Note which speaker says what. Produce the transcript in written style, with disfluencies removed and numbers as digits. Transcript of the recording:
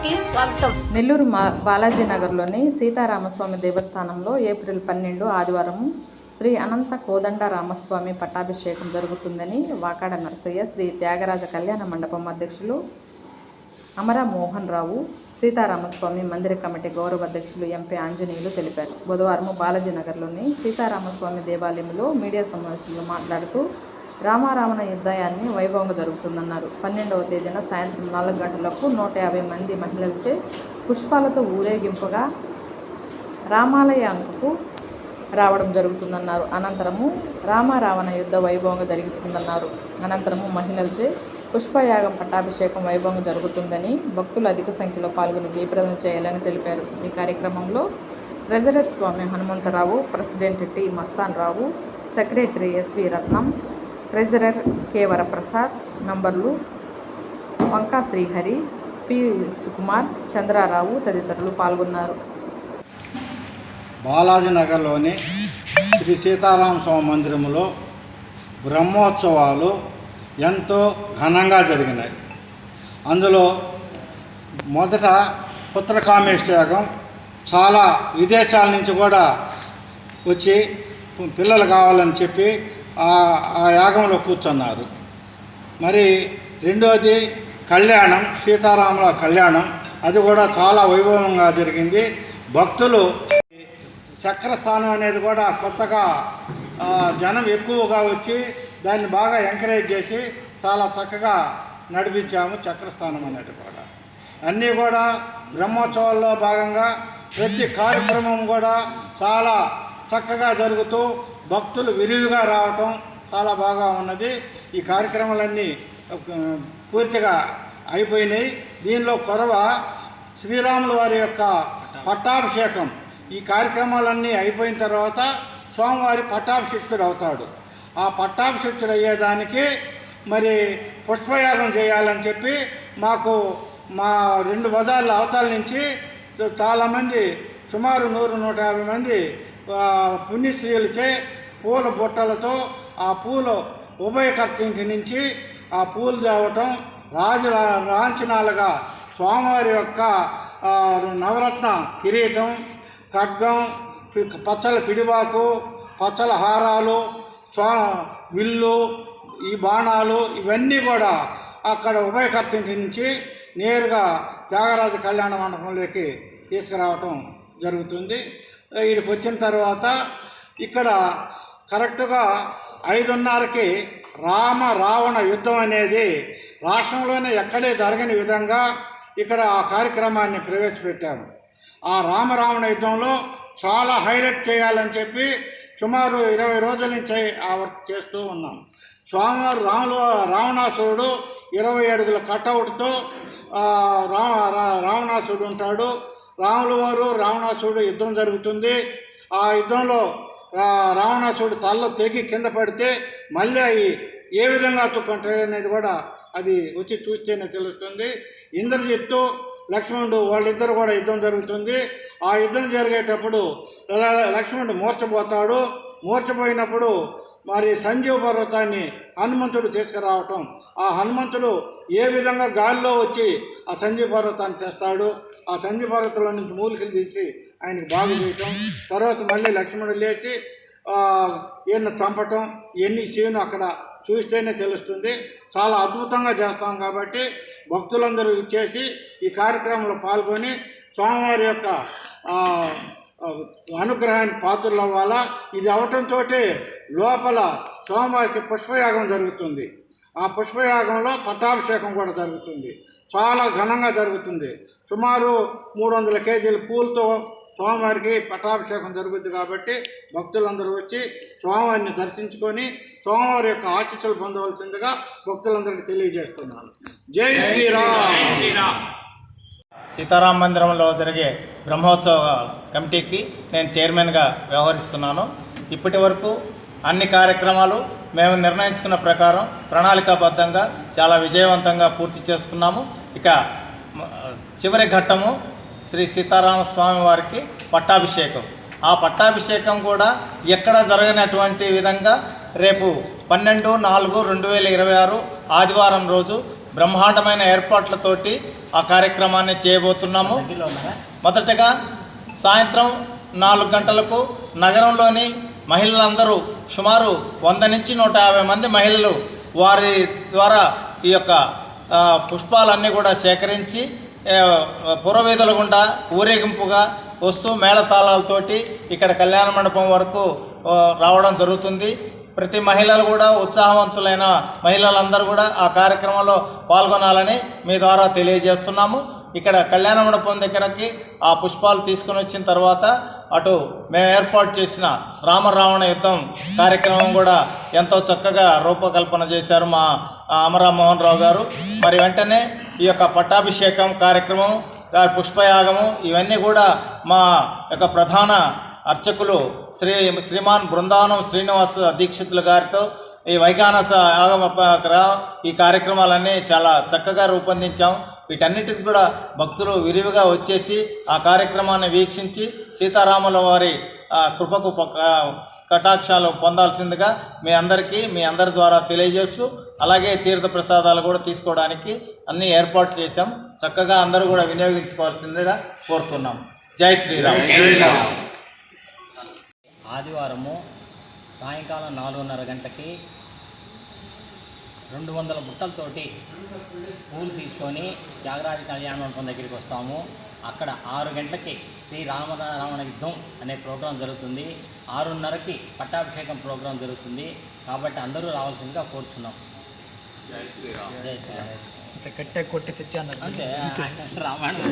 Speaker 1: కి స్వాగతం.
Speaker 2: నెల్లూరు బాలాజీ నగర్లోని సీతారామస్వామి దేవస్థానంలో ఏప్రిల్ 12 ఆదివారం శ్రీ అనంత కోదండ రామస్వామి పట్టాభిషేకం జరుగుతుందని వాకాడ నరసయ్య శ్రీ త్యాగరాజ కళ్యాణ మండపం అధ్యక్షులు అమర మోహన్ రావు, సీతారామస్వామి మందిర కమిటీ గౌరవ అధ్యక్షులు ఎంపీ ఆంజనేయులు తెలిపారు. బుధవారం బాలాజీ నగర్లోని సీతారామస్వామి దేవాలయంలో మీడియా సమావేశంలో మాట్లాడుతూ రామారావణ యుద్ధాన్ని వైభవంగా జరుగుతుందన్నారు. 12వ తేదీన సాయంత్రం 4 గంటలకు 150 మంది మహిళలచే పుష్పాలతో ఊరేగింపుగా రామాలయంకు రావడం జరుగుతుందన్నారు. అనంతరము రామారావణ యుద్ధ వైభవంగా జరుగుతుందన్నారు. అనంతరము మహిళలచే పుష్పయాగం పట్టాభిషేకం వైభవంగా జరుగుతుందని, భక్తులు అధిక సంఖ్యలో పాల్గొని జయప్రదం చేయాలని తెలిపారు. ఈ కార్యక్రమంలో ట్రెజరర్ స్వామి హనుమంతరావు, ప్రెసిడెంట్ టి మస్తాన్ రావు, సెక్రటరీ ఎస్వి రత్నం, ట్రెజరర్ కె వరప్రసాద్, మెంబర్లు వంకా శ్రీహరి, పి సుకుమార్, చంద్రారావు తదితరులు పాల్గొన్నారు.
Speaker 3: బాలాజీ నగర్లోని శ్రీ సీతారామ స్వామి మందిరంలో బ్రహ్మోత్సవాలు ఎంతో ఘనంగా జరిగినాయి. అందులో మొదట పుత్రకామేష్టి యాగం, చాలా విదేశాల నుంచి కూడా వచ్చి పిల్లలు కావాలని చెప్పి ఆ యాగంలో కూర్చున్నారు. మరి రెండోది కళ్యాణం, సీతారాముల కళ్యాణం, అది కూడా చాలా వైభవంగా జరిగింది. భక్తులు చక్రస్థానం అనేది కూడా కొత్తగా జనం ఎక్కువగా వచ్చి దాన్ని బాగా ఎంకరేజ్ చేసి చాలా చక్కగా నడిపించాము. చక్రస్థానం అనేది కూడా అన్నీ కూడా బ్రహ్మోత్సవాల్లో భాగంగా ప్రతి కార్యక్రమం కూడా చాలా చక్కగా జరుగుతూ భక్తులు విరివిగా రావటం చాలా బాగా ఉన్నది. ఈ కార్యక్రమాలన్నీ పూర్తిగా అయిపోయినాయి. దీనిలో కొరవ శ్రీరాముల వారి యొక్క పట్టాభిషేకం. ఈ కార్యక్రమాలన్నీ అయిపోయిన తర్వాత స్వామివారి పట్టాభిషిక్తుడు అవుతాడు. ఆ పట్టాభిషిక్తుడు అయ్యేదానికి మరి పుష్పయాగం చేయాలని చెప్పి మాకు మా 2 బజార్ల అవతల నుంచి చాలామంది, సుమారు 100-150 మంది పుణ్యశ్రీలచే పూల బుట్టలతో ఆ పూలు ఉభయకర్త ఇంటి నుంచి ఆ పూలు తేవటం, లాంఛనాలుగా స్వామివారి యొక్క నవరత్న కిరీటం, ఖడ్గం, పచ్చల పిడిబాకు, పచ్చల హారాలు, విల్లు, ఈ బాణాలు ఇవన్నీ కూడా అక్కడ ఉభయకర్త ఇంటి నుంచి నేరుగా త్యాగరాజ కళ్యాణ మండపంలోకి తీసుకురావటం జరుగుతుంది. వీడికి వచ్చిన తర్వాత ఇక్కడ కరెక్ట్గా 5:30కి రావణ యుద్ధం అనేది రాష్ట్రంలోనే ఎక్కడే జరగని విధంగా ఇక్కడ ఆ కార్యక్రమాన్ని ప్రవేశపెట్టాము. ఆ రావణ యుద్ధంలో చాలా హైలైట్ చేయాలని చెప్పి సుమారు 20 రోజుల నుంచి ఆ వర్క్ చేస్తూ ఉన్నాం. స్వామివారు రావణాసురుడు 20 అడుగుల కటౌట్తో రావణాసురుడు ఉంటాడు. రాముల వారు రావణాసురుడు యుద్ధం జరుగుతుంది. ఆ యుద్ధంలో రావణాసురుడు తల్ల తెగి కింద పడితే మళ్ళీ అవి ఏ విధంగా తుక్కుంటాయి అనేది కూడా అది వచ్చి చూస్తేనే తెలుస్తుంది. ఇంద్రజిత్తు, లక్ష్మణుడు వాళ్ళిద్దరు కూడా యుద్ధం జరుగుతుంది. ఆ యుద్ధం జరిగేటప్పుడు లక్ష్మణుడు మూర్చపోతాడు. మూర్చపోయినప్పుడు మరి సంజీవ పర్వతాన్ని హనుమంతుడు తీసుకురావటం, ఆ హనుమంతుడు ఏ విధంగా గాలిలో వచ్చి ఆ సంజీవ పర్వతాన్ని తెస్తాడు. ఆ సంజీవ పర్వతంలో నుంచి మూలికలు తీసి ఆయనకు బాగు చేయటం, తర్వాత మళ్ళీ లక్ష్మణుడు లేచి ఈయన చంపటం, ఎన్ని సీను అక్కడ చూస్తేనే తెలుస్తుంది. చాలా అద్భుతంగా చేస్తాం కాబట్టి భక్తులందరూ ఇచ్చేసి ఈ కార్యక్రమంలో పాల్గొని స్వామివారి యొక్క అనుగ్రహానికి పాత్రలు అవ్వాలా. ఇది అవటంతో లోపల స్వామివారికి పుష్పయాగం జరుగుతుంది. ఆ పుష్పయాగంలో పట్టాభిషేకం కూడా జరుగుతుంది. చాలా ఘనంగా జరుగుతుంది. సుమారు 300 కేజీల పూలతో స్వామివారికి పట్టాభిషేకం జరుగుతుంది. కాబట్టి భక్తులందరూ వచ్చి స్వామివారిని దర్శించుకొని స్వామివారి యొక్క ఆశీస్సులు పొందవలసిందిగా భక్తులందరికీ తెలియజేస్తున్నాను. జై శ్రీరామ్.
Speaker 4: సీతారామ మందిరంలో జరిగే బ్రహ్మోత్సవ కమిటీకి నేను చైర్మన్గా వ్యవహరిస్తున్నాను. ఇప్పటి వరకు అన్ని కార్యక్రమాలు మేము నిర్ణయించుకున్న ప్రకారం ప్రణాళికాబద్ధంగా చాలా విజయవంతంగా పూర్తి చేసుకున్నాము. ఇక చివరి ఘట్టము శ్రీ సీతారామస్వామి వారికి పట్టాభిషేకం. ఆ పట్టాభిషేకం కూడా ఎక్కడ జరగనటువంటి విధంగా రేపు 12/4/2026 ఆదివారం రోజు బ్రహ్మాండమైన ఏర్పాట్లతోటి ఆ కార్యక్రమాన్ని చేయబోతున్నాము. మొదటగా సాయంత్రం 4 గంటలకు నగరంలోని మహిళలందరూ సుమారు 100 నుంచి 150 మంది మహిళలు వారి ద్వారా ఈ యొక్క పుష్పాలన్నీ కూడా సేకరించి పురవీధుల గుండా ఊరేగింపుగా వస్తూ మేళతాళాలతోటి ఇక్కడ కళ్యాణ మండపం వరకు రావడం జరుగుతుంది. ప్రతి మహిళలు కూడా ఉత్సాహవంతులైన మహిళలందరూ కూడా ఆ కార్యక్రమంలో పాల్గొనాలని మీ ద్వారా తెలియజేస్తున్నాము. ఇక్కడ కళ్యాణ మండపం దగ్గరకి ఆ పుష్పాలు తీసుకుని వచ్చిన తర్వాత అటు మేము ఏర్పాటు చేసిన రామరావణ యుద్ధం కార్యక్రమం కూడా ఎంతో చక్కగా రూపకల్పన చేశారు మా అమరామోహన్ రావు గారు. మరి వెంటనే ఈ యొక్క పట్టాభిషేకం కార్యక్రమం, పుష్పయాగము ఇవన్నీ కూడా మా యొక్క ప్రధాన అర్చకులు శ్రీమాన్ బృందావనం శ్రీనివాస దీక్షితులు గారితో ఈ వైఖానస ఆగమ ఈ కార్యక్రమాలన్నీ చాలా చక్కగా రూపొందించాం. వీటన్నిటికి కూడా భక్తులు విరివిగా వచ్చేసి ఆ కార్యక్రమాన్ని వీక్షించి సీతారాముల వారి కృపకు కటాక్షాలు పొందాల్సిందిగా మీ అందరి ద్వారా తెలియజేస్తూ, అలాగే తీర్థ ప్రసాదాలు కూడా తీసుకోవడానికి అన్ని ఏర్పాటు చేశాం. చక్కగా అందరూ కూడా వినియోగించుకోవాల్సిందిగా కోరుతున్నాం. జై శ్రీరామ్.
Speaker 1: ఆదివారము సాయంకాలం 4:30 గంటలకి 200 బుట్టలతోటి పూలు తీసుకొని త్యాగరాజ కళ్యాణ మండపం దగ్గరికి వస్తాము. అక్కడ 6 గంటలకి రావణ యుద్ధం అనే ప్రోగ్రాం జరుగుతుంది. 6:30కి పట్టాభిషేకం ప్రోగ్రాం జరుగుతుంది. కాబట్టి అందరూ రావాల్సిందిగా కోరుతున్నాం. జై శ్రీరామ్. జై శ్రీరామ్.
Speaker 5: కట్టే కొట్టి తెచ్చాను
Speaker 1: అంతే రామాయణం